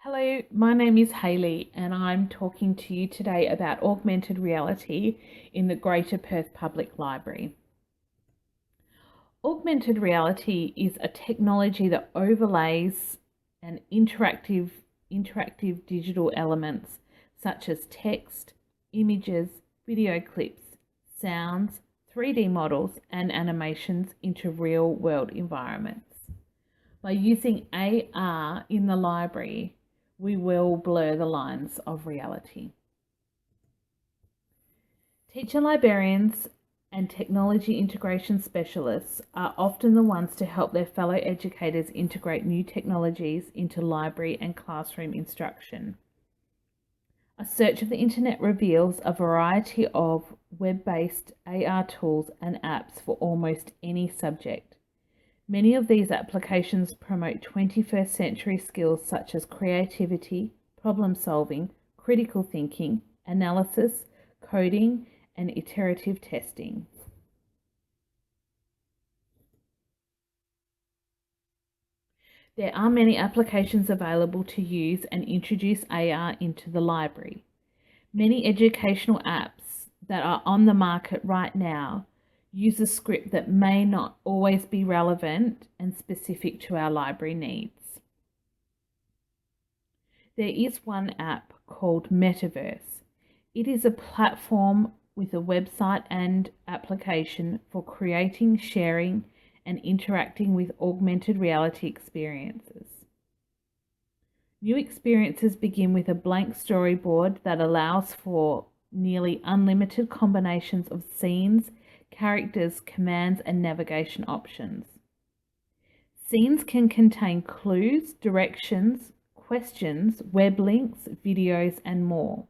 Hello, my name is Hayley and I'm talking to you today about augmented reality in the Greater Perth Public Library. Augmented reality is a technology that overlays an interactive digital elements such as text, images, video clips, sounds, 3D models and animations into real-world environments. By using AR in the library, we will blur the lines of reality. Teacher librarians and technology integration specialists are often the ones to help their fellow educators integrate new technologies into library and classroom instruction. A search of the internet reveals a variety of web-based AR tools and apps for almost any subject. Many of these applications promote 21st century skills such as creativity, problem solving, critical thinking, analysis, coding, and iterative testing. There are many applications available to use and introduce AR into the library. Many educational apps that are on the market right now use a script that may not always be relevant and specific to our library needs. There is one app called Metaverse. It is a platform with a website and application for creating, sharing, and interacting with augmented reality experiences. New experiences begin with a blank storyboard that allows for nearly unlimited combinations of scenes, characters, commands, and navigation options. Scenes can contain clues, directions, questions, web links, videos, and more.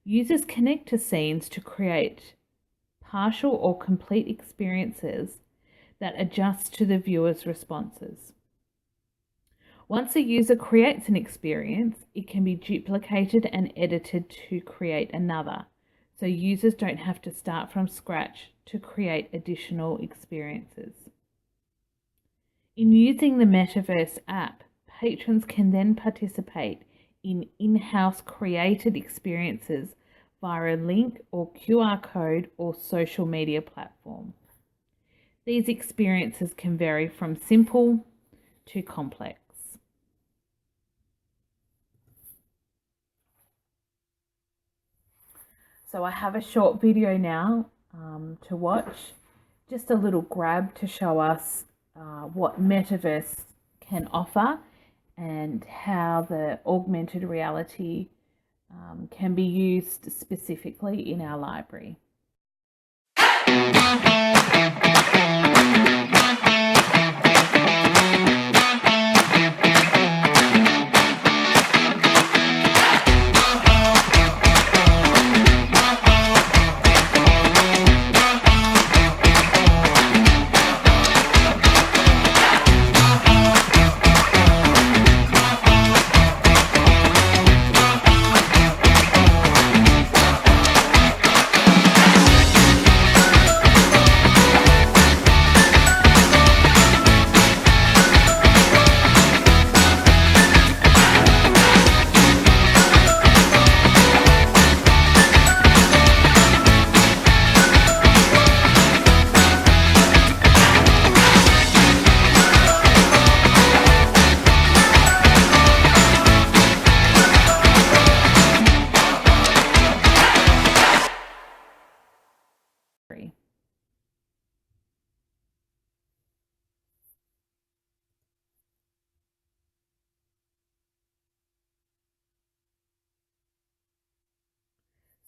Users connect to scenes to create partial or complete experiences that adjust to the viewer's responses. Once a user creates an experience, it can be duplicated and edited to create another, so users don't have to start from scratch to create additional experiences. In using the Metaverse app, patrons can then participate in in-house created experiences via a link or QR code or social media platform. These experiences can vary from simple to complex. So I have a short video now to watch, just a little grab to show us what Metaverse can offer and how the augmented reality can be used specifically in our library.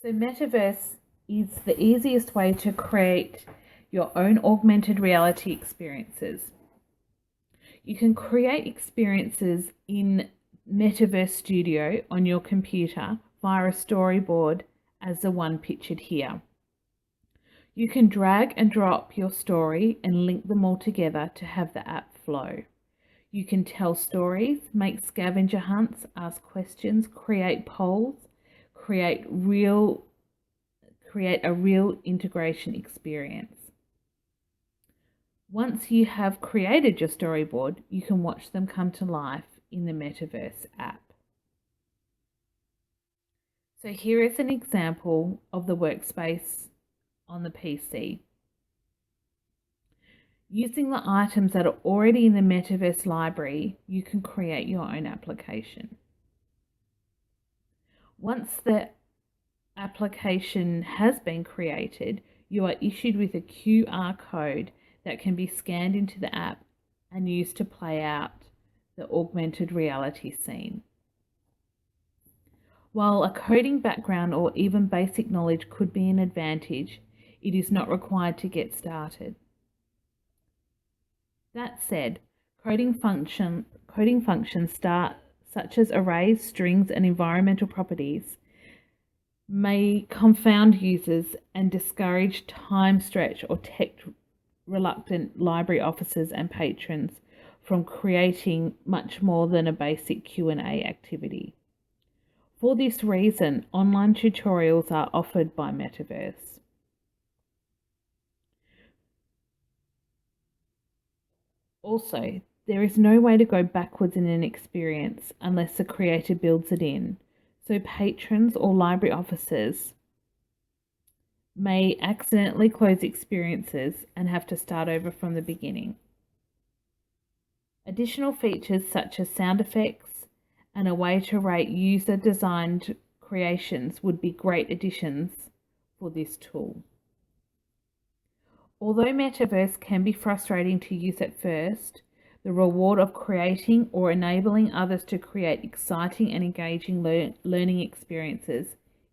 So Metaverse is the easiest way to create your own augmented reality experiences. You can create experiences in Metaverse Studio on your computer via a storyboard as the one pictured here. You can drag and drop your story and link them all together to have the app flow. You can tell stories, make scavenger hunts, ask questions, create polls, create a real integration experience. Once you have created your storyboard, you can watch them come to life in the Metaverse app. So here is an example of the workspace on the PC. Using the items that are already in the Metaverse library, you can create your own application. Once the application has been created, you are issued with a QR code that can be scanned into the app and used to play out the augmented reality scene. While a coding background or even basic knowledge could be an advantage, it is not required to get started. That said, coding functions such as arrays, strings, and environmental properties may confound users and discourage time-stretched or tech-reluctant library officers and patrons from creating much more than a basic Q&A activity. For this reason, online tutorials are offered by Metaverse. Also, there is no way to go backwards in an experience unless the creator builds it in, so patrons or library officers may accidentally close experiences and have to start over from the beginning. Additional features such as sound effects and a way to rate user-designed creations would be great additions for this tool. Although Metaverse can be frustrating to use at first, the reward of creating or enabling others to create exciting and engaging learning experiences,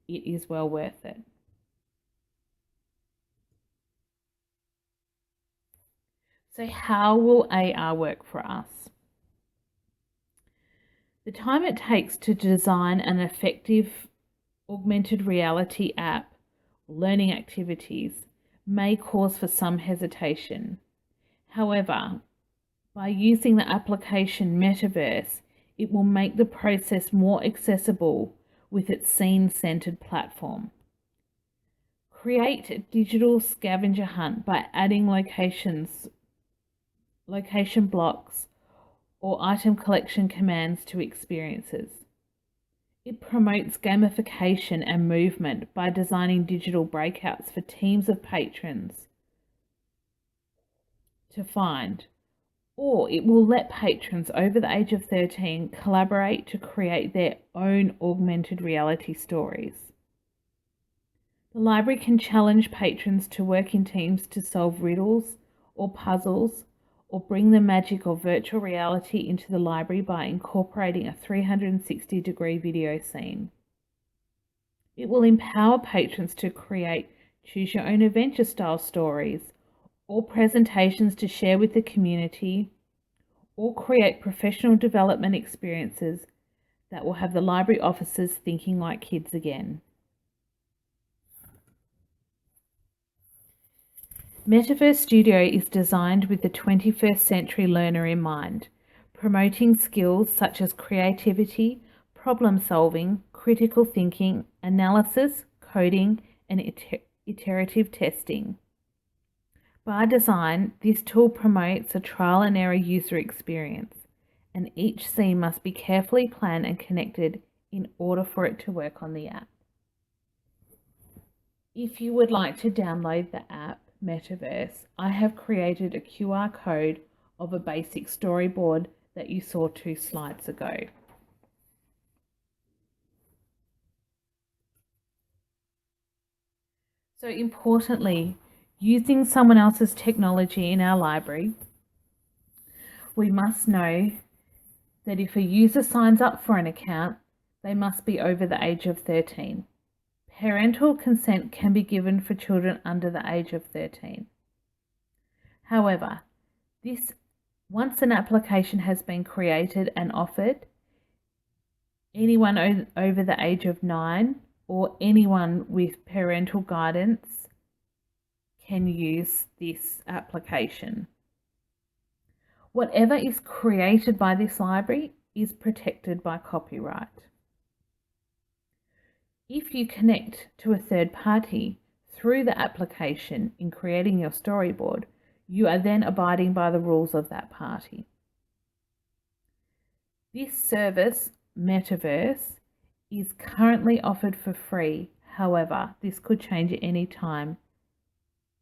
it is well worth it. So how will AR work for us? The time it takes to design an effective augmented reality app or learning activities may cause for some hesitation. However, by using the application Metaverse, it will make the process more accessible with its scene-centered platform. Create a digital scavenger hunt by adding location blocks or item collection commands to experiences. It promotes gamification and movement by designing digital breakouts for teams of patrons to find, or it will let patrons over the age of 13 collaborate to create their own augmented reality stories. The library can challenge patrons to work in teams to solve riddles or puzzles, or bring the magic of virtual reality into the library by incorporating a 360-degree video scene. It will empower patrons to create choose-your-own-adventure style stories or presentations to share with the community, or create professional development experiences that will have the library officers thinking like kids again. Metaverse Studio is designed with the 21st century learner in mind, promoting skills such as creativity, problem solving, critical thinking, analysis, coding, and iterative testing. By design, this tool promotes a trial and error user experience, and each scene must be carefully planned and connected in order for it to work on the app. If you would like to download the app Metaverse, I have created a QR code of a basic storyboard that you saw 2 slides ago. So importantly, using someone else's technology in our library, we must know that if a user signs up for an account, they must be over the age of 13. Parental consent can be given for children under the age of 13. However, once an application has been created and offered, anyone over the age of 9 or anyone with parental guidance can use this application. Whatever is created by this library is protected by copyright. If you connect to a third party through the application in creating your storyboard, you are then abiding by the rules of that party. This service, Metaverse, is currently offered for free. However, this could change at any time,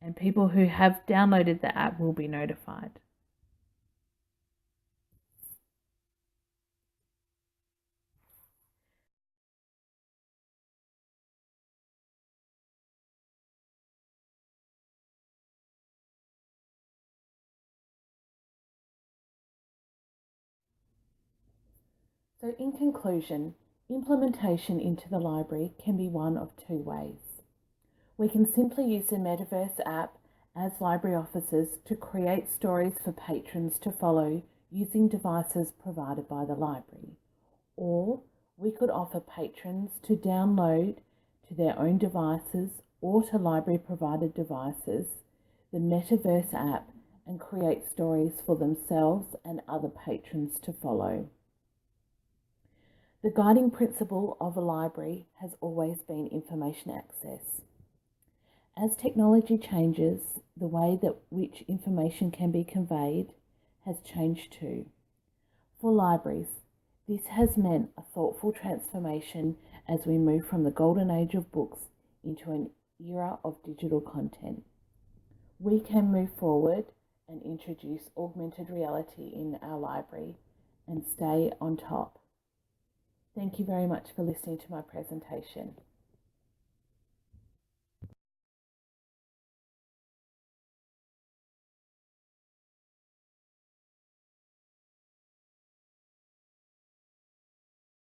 and people who have downloaded the app will be notified. So in conclusion, implementation into the library can be one of two ways. We can simply use the Metaverse app as library officers to create stories for patrons to follow using devices provided by the library. Or we could offer patrons to download to their own devices or to library provided devices the Metaverse app and create stories for themselves and other patrons to follow. The guiding principle of a library has always been information access. As technology changes, the way that which information can be conveyed has changed too. For libraries, this has meant a thoughtful transformation as we move from the golden age of books into an era of digital content. We can move forward and introduce augmented reality in our library and stay on top. Thank you very much for listening to my presentation.